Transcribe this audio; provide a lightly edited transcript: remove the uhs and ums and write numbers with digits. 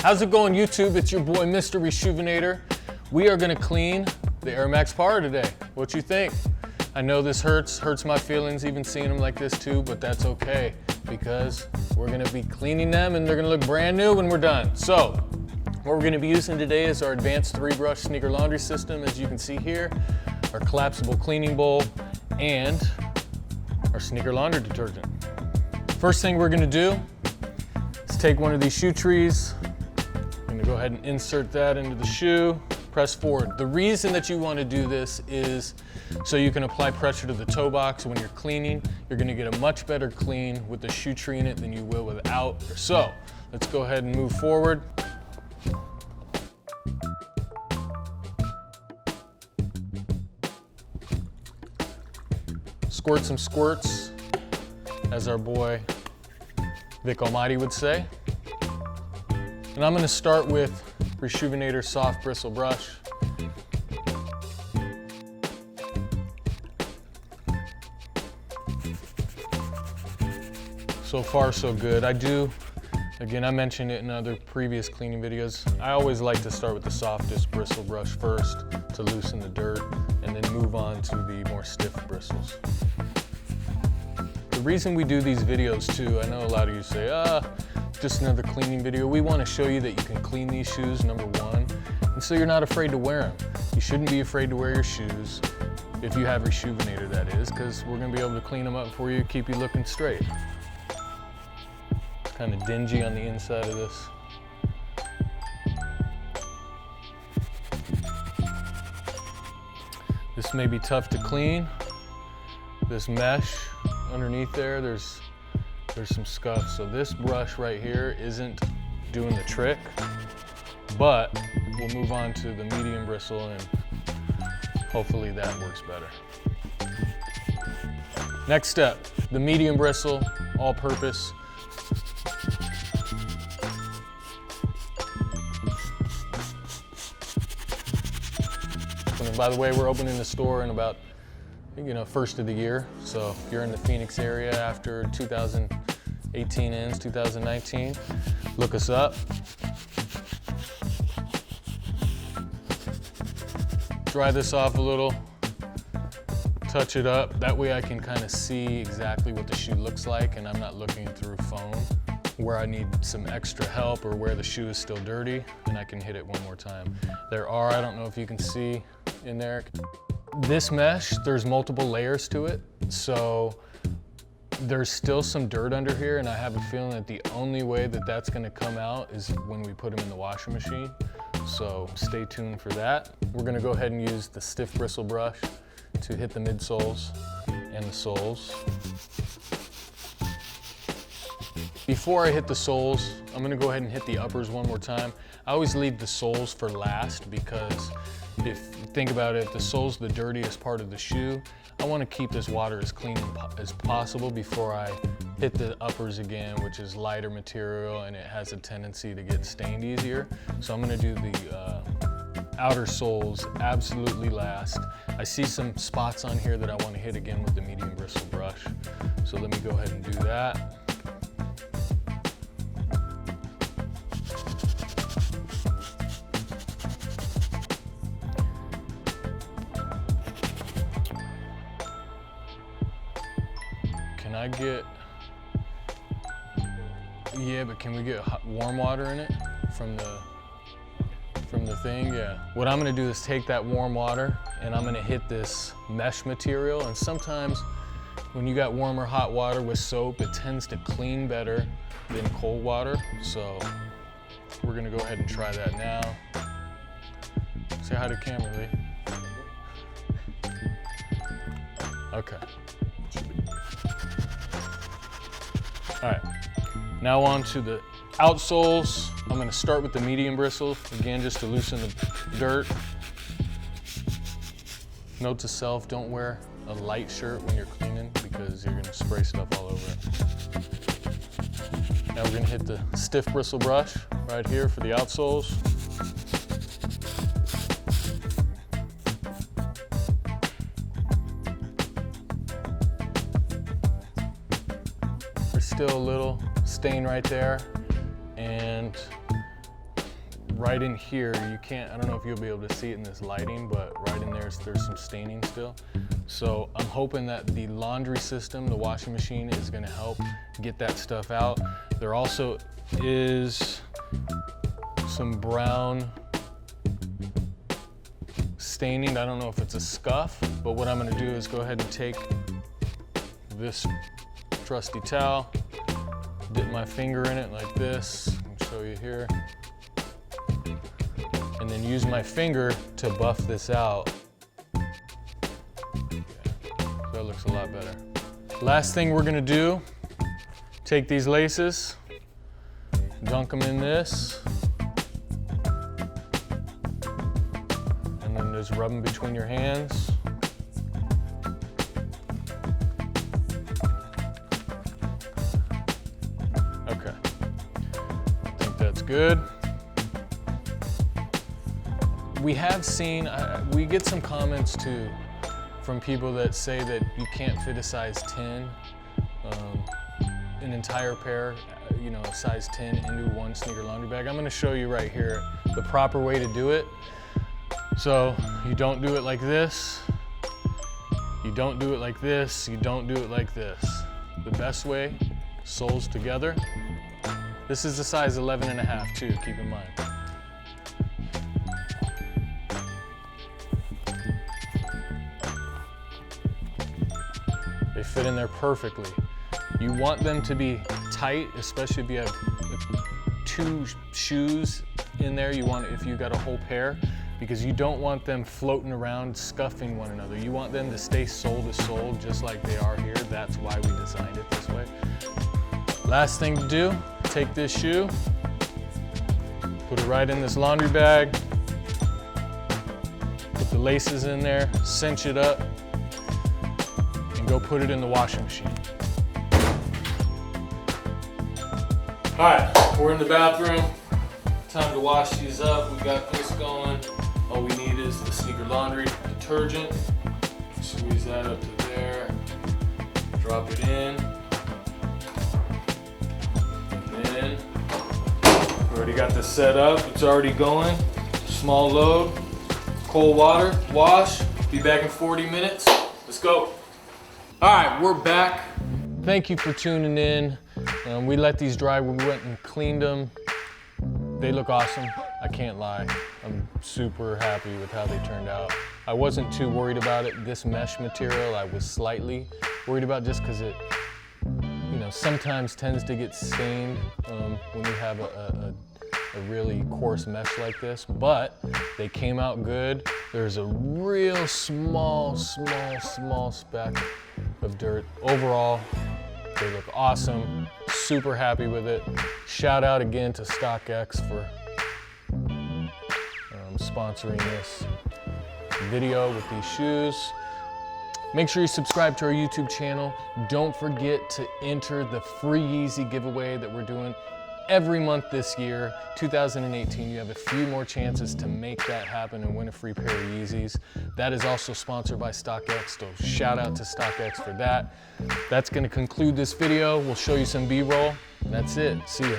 How's it going, YouTube? It's your boy, Mr. Reshoevn8r. We are gonna clean the Air Max Parra today. What you think? I know this hurts my feelings even seeing them like this too, but that's okay because we're gonna be cleaning them and they're gonna look brand new when we're done. So, what we're gonna be using today is our advanced 3-brush sneaker laundry system, as you can see here, our collapsible cleaning bowl, and our sneaker laundry detergent. First thing we're gonna do is take one of these shoe trees. I'm gonna go ahead and insert that into the shoe, press forward. The reason that you wanna do this is so you can apply pressure to the toe box when you're cleaning. You're gonna get a much better clean with the shoe tree in it than you will without. So, let's go ahead and move forward. Squirt some squirts, as our boy Vic Almighty would say. And I'm gonna start with Reshoevn8r soft bristle brush. So far, so good. Again, I mentioned it in other previous cleaning videos. I always like to start with the softest bristle brush first to loosen the dirt and then move on to the more stiff bristles. The reason we do these videos too, I know a lot of you say, just another cleaning video. We want to show you that you can clean these shoes, number one, and so you're not afraid to wear them. You shouldn't be afraid to wear your shoes, if you have Reshoevn8r that is, because we're going to be able to clean them up for you, keep you looking straight. It's kind of dingy on the inside of this. This may be tough to clean. This mesh underneath there's some scuff. So this brush right here isn't doing the trick, but we'll move on to the medium bristle and hopefully that works better. Next step, the medium bristle, all purpose. And by the way, we're opening the store in about, first of the year. So if you're in the Phoenix area after 2018 ends, 2019, look us up. Dry this off a little, touch it up. That way I can kind of see exactly what the shoe looks like and I'm not looking through foam. Where I need some extra help or where the shoe is still dirty, and I can hit it one more time. I don't know if you can see in there. This mesh, there's multiple layers to it, so there's still some dirt under here, and I have a feeling that the only way that that's gonna come out is when we put them in the washing machine. So stay tuned for that. We're gonna go ahead and use the stiff bristle brush to hit the midsoles and the soles. Before I hit the soles, I'm gonna go ahead and hit the uppers one more time. I always leave the soles for last because if you think about it, if the sole's the dirtiest part of the shoe, I wanna keep this water as clean as possible before I hit the uppers again, which is lighter material and it has a tendency to get stained easier. So I'm gonna do the outer soles absolutely last. I see some spots on here that I wanna hit again with the medium bristle brush. So let me go ahead and do that. But can we get warm water in it from the thing? Yeah. What I'm gonna do is take that warm water and I'm gonna hit this mesh material, and sometimes when you got warm or hot water with soap, it tends to clean better than cold water. So we're gonna go ahead and try that now. Say hi to camera, Lee. Okay. All right, now on to the outsoles. I'm gonna start with the medium bristle, again, just to loosen the dirt. Note to self, don't wear a light shirt when you're cleaning because you're gonna spray stuff all over it. Now we're gonna hit the stiff bristle brush right here for the outsoles. There's still a little stain right there, and right in here, you can't, I don't know if you'll be able to see it in this lighting, but right in there's some staining still. So I'm hoping that the laundry system, the washing machine, is gonna help get that stuff out. There also is some brown staining. I don't know if it's a scuff, but what I'm gonna do is go ahead and take this trusty towel, dip my finger in it like this, I'll show you here, and then use my finger to buff this out. Yeah, so that looks a lot better. Last thing we're gonna do, take these laces, dunk them in this, and then just rub them between your hands. Okay, I think that's good. We have seen, we get some comments too from people that say that you can't fit a size 10, an entire pair, you know, a size 10 into one sneaker laundry bag. I'm gonna show you right here the proper way to do it. So you don't do it like this, you don't do it like this, you don't do it like this. The best way, soles together. This is a size 11.5 too, keep in mind. They fit in there perfectly. You want them to be tight, especially if you have 2 shoes in there. You want, if you got a whole pair, because you don't want them floating around scuffing one another. You want them to stay sole to sole just like they are here. That's why we designed it this way. Last thing to do, take this shoe, put it right in this laundry bag, put the laces in there, cinch it up, and go put it in the washing machine. All right, we're in the bathroom. Time to wash these up. We got this going. All we need is the sneaker laundry detergent. Squeeze that up to there. Drop it in. And then, we already got this set up. It's already going. Small load, cold water, wash. Be back in 40 minutes. Let's go. All right, we're back. Thank you for tuning in. We let these dry, we went and cleaned them. They look awesome, I can't lie. I'm super happy with how they turned out. I wasn't too worried about it. This mesh material, I was slightly worried about just because it, you know, sometimes tends to get stained when you have a really coarse mesh like this, but they came out good. There's a real small speck of dirt. Overall, they look awesome. Super happy with it. Shout out again to StockX for sponsoring this video with these shoes. Make sure you subscribe to our YouTube channel. Don't forget to enter the free Yeezy giveaway that we're doing every month this year, 2018. You have a few more chances to make that happen and win a free pair of Yeezys. That is also sponsored by StockX, so shout out to StockX for that. That's gonna conclude this video. We'll show you some B-roll. That's it, see ya.